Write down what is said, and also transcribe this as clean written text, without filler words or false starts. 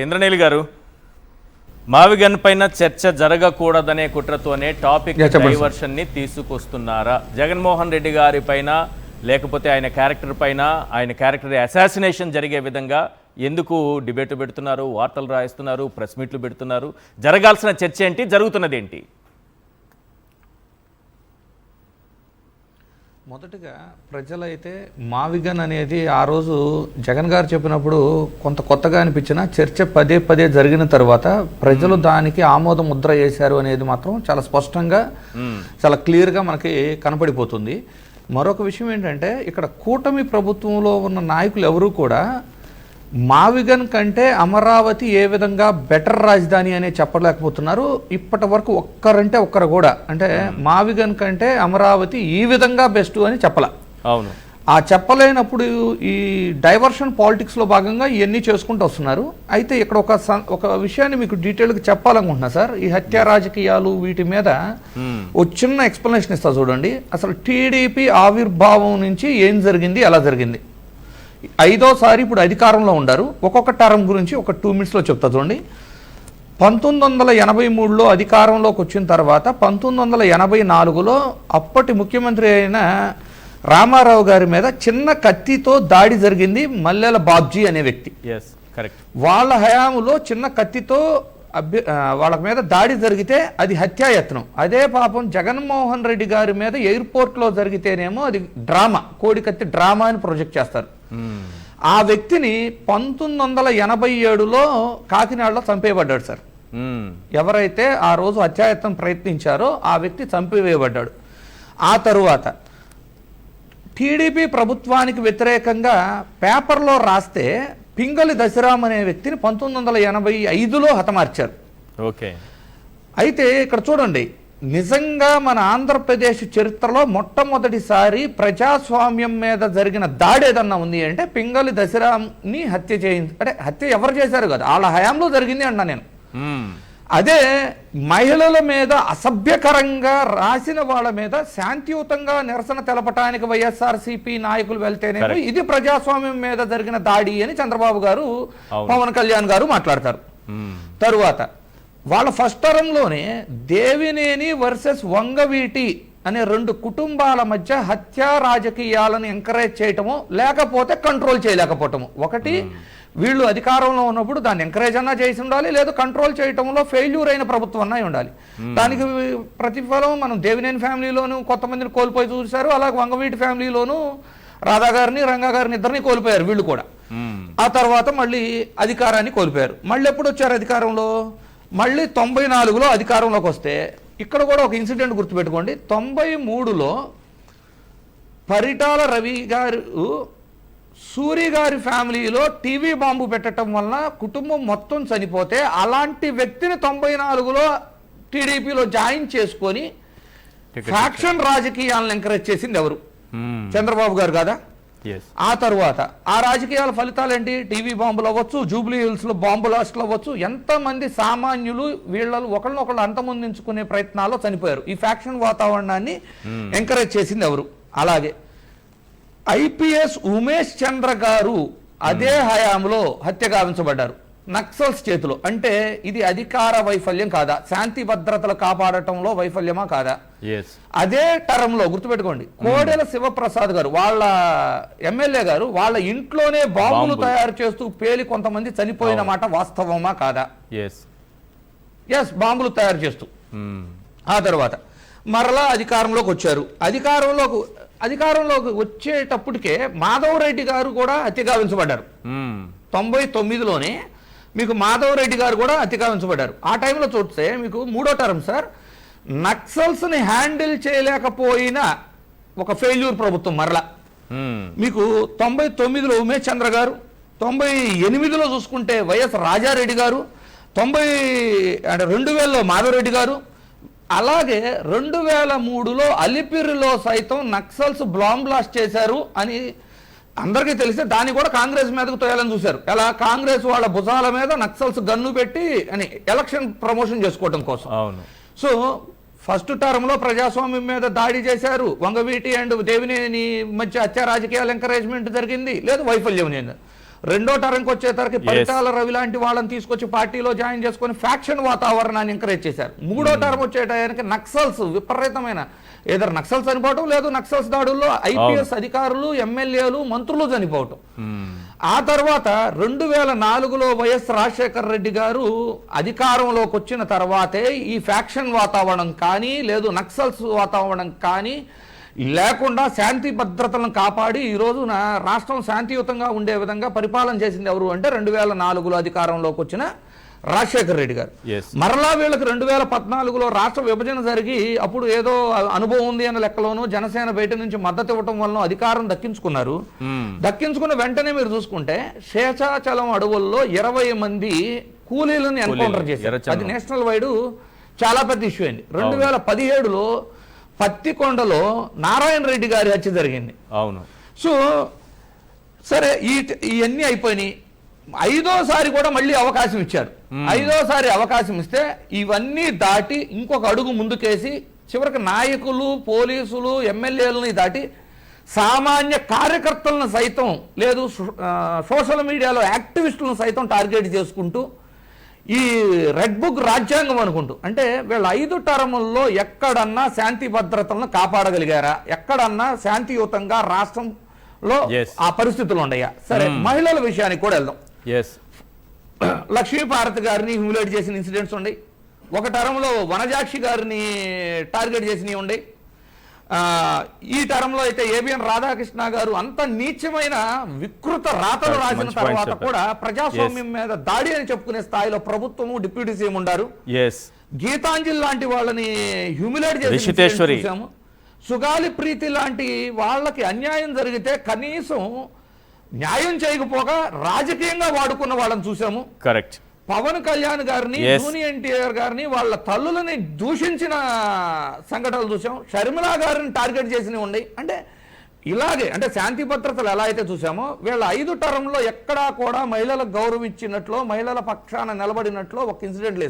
ఇంద్రనీల్ గారు, మావిగన్ పైన చర్చ జరగకూడదనే కుట్రతోనే టాపిక్ డైవర్షన్ ని తీసుకొస్తున్నారా? జగన్మోహన్ రెడ్డి గారి పైన లేకపోతే ఆయన క్యారెక్టర్ పైన, ఆయన క్యారెక్టర్ అసాసినేషన్ జరిగే విధంగా ఎందుకు డిబేట్ పెడుతున్నారు, వార్తలు రాయిస్తున్నారు, ప్రెస్ మీట్లు పెడుతున్నారు? జరగాల్సిన చర్చ ఏంటి, జరుగుతున్నది ఏంటి? మొదటగా ప్రజలైతే మావిగన్ అనేది ఆ రోజు జగన్ గారు చెప్పినప్పుడు కొంత కొత్తగా అనిపించిన చర్చ పదే పదే జరిగిన తర్వాత ప్రజలు దానికి ఆమోద ముద్ర చేశారు అనేది మాత్రం చాలా స్పష్టంగా చాలా క్లియర్గా మనకి కనపడిపోతుంది. మరొక విషయం ఏంటంటే, ఇక్కడ కూటమి ప్రభుత్వంలో ఉన్న నాయకులు ఎవరూ కూడా మావిగన్ కంటే అమరావతి ఏ విధంగా బెటర్ రాజధాని అనే చెప్పలేకపోతున్నారు. ఇప్పటి వరకు ఒక్కరంటే ఒక్కరు కూడా, అంటే మావిగన్ కంటే అమరావతి ఈ విధంగా బెస్ట్ అని చెప్పలే. అవును, ఆ చెప్పలేనప్పుడు ఈ డైవర్షన్ పాలిటిక్స్లో భాగంగా ఇవన్నీ చేసుకుంటూ వస్తున్నారు. అయితే ఇక్కడ ఒక విషయాన్ని మీకు డీటెయిల్గా చెప్పాలనుకుంటున్నా సార్. ఈ హత్య రాజకీయాలు వీటి మీద ఒక చిన్న ఎక్స్ప్లెనేషన్ ఇస్తా చూడండి. అసలు టీడీపీ ఆవిర్భావం నుంచి ఏం జరిగింది, ఎలా జరిగింది. 5వ సారి ఇప్పుడు అధికారంలో ఉండారు. ఒక్కొక్క టర్మ్ గురించి ఒక 2 minutesలో చెప్తా చూడండి. 1983లో అధికారంలోకి వచ్చిన తర్వాత 1984లో అప్పటి ముఖ్యమంత్రి అయిన రామారావు గారి మీద చిన్న కత్తితో దాడి జరిగింది. మల్లెల బాబ్జీ అనే వ్యక్తి, వాళ్ళ హయాంలో చిన్న కత్తితో వాళ్ళ మీద దాడి జరిగితే అది హత్యాయత్నం. అదే పాపం జగన్మోహన్ రెడ్డి గారి మీద ఎయిర్పోర్ట్లో జరిగితేనేమో అది డ్రామా, కోడికత్తి డ్రామా అని ప్రొజెక్ట్ చేస్తారు. ఆ వ్యక్తిని 1987లో కాకినాడలో చంపేయబడ్డాడు సార్. ఎవరైతే ఆ రోజు హత్యాయత్నం ప్రయత్నించారో ఆ వ్యక్తి చంపివేయబడ్డాడు. ఆ తరువాత టీడీపీ ప్రభుత్వానికి వ్యతిరేకంగా పేపర్లో రాస్తే పింగళి దశరామ్ అనే వ్యక్తిని 1985లో హతమార్చారు. ఓకే, అయితే ఇక్కడ చూడండి, నిజంగా మన ఆంధ్రప్రదేశ్ చరిత్రలో మొట్టమొదటిసారి ప్రజాస్వామ్యం మీద జరిగిన దాడి ఏదన్నా ఉంది అంటే పింగళి దశరామ్ని హత్య చేయింది. అంటే హత్య ఎవరు చేశారు కదా, వాళ్ళ హయాంలో జరిగింది అన్నా నేను. అదే మహిళల మీద అసభ్యకరంగా రాసిన వాళ్ళ మీద శాంతియుతంగా నిరసన తెలపటానికి వైఎస్ఆర్సీపీ నాయకులు వెళ్తేనే ఇది ప్రజాస్వామ్యం మీద జరిగిన దాడి అని చంద్రబాబు గారు, పవన్ కళ్యాణ్ గారు మాట్లాడతారు. తరువాత వాళ్ళ ఫస్ట్ టర్మ్లోనే దేవినేని వర్సెస్ వంగవీటి అనే 2 కుటుంబాల మధ్య హత్యా రాజకీయాలను ఎంకరేజ్ చేయటము, లేకపోతే కంట్రోల్ చేయలేకపోవటము. ఒకటి, వీళ్ళు అధికారంలో ఉన్నప్పుడు దాన్ని ఎంకరేజ్ అన్నా చేసి ఉండాలి, లేదా కంట్రోల్ చేయటంలో ఫెయిల్యూర్ అయిన ప్రభుత్వం అన్నా ఉండాలి. దానికి ప్రతిఫలం మనం దేవినేని ఫ్యామిలీలోనూ కొంతమందిని కోల్పోయి చూశారు. అలాగే వంగవీటి ఫ్యామిలీలోనూ రాధా గారిని, రంగా గారిని ఇద్దరిని కోల్పోయారు వీళ్ళు కూడా. ఆ తర్వాత మళ్ళీ అధికారాన్ని కోల్పోయారు. మళ్ళీ ఎప్పుడు వచ్చారు అధికారంలో? మళ్ళీ 94లో అధికారంలోకి వస్తే ఇక్కడ కూడా ఒక ఇన్సిడెంట్ గుర్తుపెట్టుకోండి. 93లో పరిటాల రవి గారు సూరి గారి ఫ్యామిలీలో టీవీ బాంబు పెట్టడం వల్ల కుటుంబం మొత్తం చనిపోతే అలాంటి వ్యక్తిని 94లో టీడీపీలో జాయిన్ చేసుకొని ఫ్యాక్షన్ రాజకీయాలను ఎంకరేజ్ చేసింది ఎవరు? చంద్రబాబు గారు కదా. ఆ తర్వాత ఆ రాజకీయాల ఫలితాలు ఏంటి? టీవీ బాంబులు అవ్వచ్చు, జూబ్లీ హిల్స్ లో బాంబు లాస్ట్లు అవ్వచ్చు, ఎంతమంది సామాన్యులు వీళ్ళను ఒకళ్ళనొకళ్ళు అంతమొందించుకునే ప్రయత్నాల్లో చనిపోయారు. ఈ ఫ్యాక్షన్ వాతావరణాన్ని ఎంకరేజ్ చేసింది ఎవరు? అలాగే ఐపీఎస్ ఉమేష్ చంద్ర గారు అదే హయాంలో హత్య గావించబడ్డారు నక్సల్స్ చేతిలో. అంటే ఇది అధికార వైఫల్యం కాదా? శాంతి భద్రతలు కాపాడటంలో వైఫల్యమా కాదా? అదే టర్మ్లో గుర్తుపెట్టుకోండి, కోడెల శివప్రసాద్ గారు వాళ్ళ ఎమ్మెల్యే గారు వాళ్ళ ఇంట్లోనే బాంబులు తయారు చేస్తూ పేలి కొంతమంది చనిపోయిన మాట వాస్తవమా కాదా? ఎస్, బాంబులు తయారు చేస్తూ. ఆ తర్వాత మరలా అధికారంలోకి వచ్చారు. అధికారంలోకి వచ్చేటప్పటికే మాధవరెడ్డి గారు కూడా హత్య గావించబడ్డారు. 99లోనే మీకు మాధవరెడ్డి గారు కూడా హత్య గావించబడ్డారు. ఆ టైంలో చూస్తే మీకు 3వ టర్మ్ సార్, నక్సల్స్ని హ్యాండిల్ చేయలేకపోయిన ఒక ఫెయిల్యూర్ ప్రభుత్వం మరలా. మీకు 99లో ఉమేష్ చంద్ర గారు, 98లో చూసుకుంటే వైఎస్ రాజారెడ్డి గారు, 2000లో మాధవరెడ్డి గారు, అలాగే 2003లో అలిపిరిలో సైతం నక్సల్స్ బాంబ్ బ్లాస్ట్ చేశారు అని అందరికీ తెలిస్తే దాన్ని కూడా కాంగ్రెస్ మీదకు తోయాలని చూశారు. ఎలా? కాంగ్రెస్ వాళ్ళ భుజాల మీద నక్సల్స్ గన్ను పెట్టి అని ఎలక్షన్ ప్రమోషన్ చేసుకోవడం కోసం. సో ఫస్ట్ టర్మ్లో ప్రజాస్వామ్యం మీద దాడి చేశారు. వంగవీటి అండ్ దేవినేని మధ్య హత్య రాజకీయాల ఎంకరేజ్మెంట్ జరిగింది, లేదు వైఫల్యం. రెండో టర్మ్కి వచ్చేసరికి పరిటాల రవి లాంటి వాళ్ళని తీసుకొచ్చి పార్టీలో జాయిన్ చేసుకొని ఫ్యాక్షన్ వాతావరణాన్ని ఎంకరేజ్ చేశారు. మూడో టర్మ్ వచ్చేటానికి నక్సల్స్ విపరీతమైన ఏదో నక్సల్స్ చనిపోవటం, లేదు నక్సల్స్ దాడుల్లో ఐపీఎస్ అధికారులు, ఎమ్మెల్యేలు, మంత్రులు చనిపోవటం. ఆ తర్వాత 2004లో వైఎస్ రాజశేఖర రెడ్డి గారు అధికారంలోకి వచ్చిన తర్వాతే ఈ ఫ్యాక్షన్ వాతావరణం కానీ, లేదు నక్సల్స్ వాతావరణం కానీ లేకుండా శాంతి భద్రతలను కాపాడి ఈరోజు రాష్ట్రం శాంతియుతంగా ఉండే విధంగా పరిపాలన చేసింది ఎవరు అంటే 2004లో అధికారంలోకి వచ్చిన రాజశేఖర రెడ్డి గారు. మరలా వీళ్ళకి 2014లో రాష్ట్ర విభజన జరిగి అప్పుడు ఏదో అనుభవం ఉంది అన్న లెక్కలోనూ జనసేన బయట నుంచి మద్దతు ఇవ్వటం వల్ల అధికారం దక్కించుకున్నారు. దక్కించుకున్న వెంటనే మీరు చూసుకుంటే శేషాచలం అడవుల్లో 20 మంది కూలీలను ఎన్కౌంటర్ చేశారు. అది నేషనల్ వైడ్ చాలా పెద్ద ఇష్యూ అయింది. 2017లో పత్తికొండలో నారాయణ రెడ్డి గారి హత్య జరిగింది. అవును. సో సరే ఇవన్నీ అయిపోయినాయి. 5వ కూడా మళ్ళీ అవకాశం ఇచ్చారు. 5వ అవకాశం ఇస్తే ఇవన్నీ దాటి ఇంకొక అడుగు ముందుకేసి చివరికి నాయకులు, పోలీసులు, ఎమ్మెల్యేలని దాటి సామాన్య కార్యకర్తలను సైతం, లేదు సోషల్ మీడియాలో యాక్టివిస్టులను సైతం టార్గెట్ చేసుకుంటూ ఈ రెడ్ బుక్ రాజ్యాంగం అనుకుంటూ, అంటే వీళ్ళ 5 టర్ముల్లో ఎక్కడన్నా శాంతి భద్రతలను కాపాడగలిగారా? ఎక్కడన్నా శాంతియుతంగా రాష్ట్రంలో ఆ పరిస్థితులు ఉన్నాయా? సరే, మహిళల విషయానికి కూడా వెళ్దాం. లక్ష్మీపార్వతి గారిని హ్యూమిలేట్ చేసిన ఇన్సిడెంట్స్ ఉన్నాయి. ఒక టర్మ్లో వనజాక్షి గారిని టార్గెట్ చేసినవి ఉన్నాయి. ఈ టర్మ్లో అయితే ఏబిఎన్ రాధాకృష్ణ గారు అంత నీచమైన వికృత రాతలు రాసిన తర్వాత కూడా ప్రజాస్వామ్యం మీద దాడి అని చెప్పుకునే స్థాయిలో ప్రభుత్వము, డిప్యూటీ సీఎం ఉండారు. గీతాంజలి లాంటి వాళ్ళని హ్యూమిలేట్ చేసి చూసాము. సుగాలి ప్రీతి లాంటి వాళ్ళకి అన్యాయం జరిగితే కనీసం న్యాయం చేయకపోగా రాజకీయంగా వాడుకున్న వాళ్ళని చూసాము. కరెక్ట్. పవన్ కళ్యాణ్ గారిని, జూనియర్ ఎన్టీఆర్ గారిని, వాళ్ళ తల్లులని దూషించిన సంఘటనలు చూసాం. షర్మిల గారిని టార్గెట్ చేసినవి ఉన్నాయి. అంటే ఇలాగే అంటే శాంతి భద్రతలు ఎలా అయితే చూసామో వీళ్ళ 5 టర్మ్లో ఎక్కడా కూడా మహిళలకు గౌరవం ఇచ్చినట్లు, మహిళల పక్షాన నిలబడినట్లు ఒక ఇన్సిడెంట్ లేదు.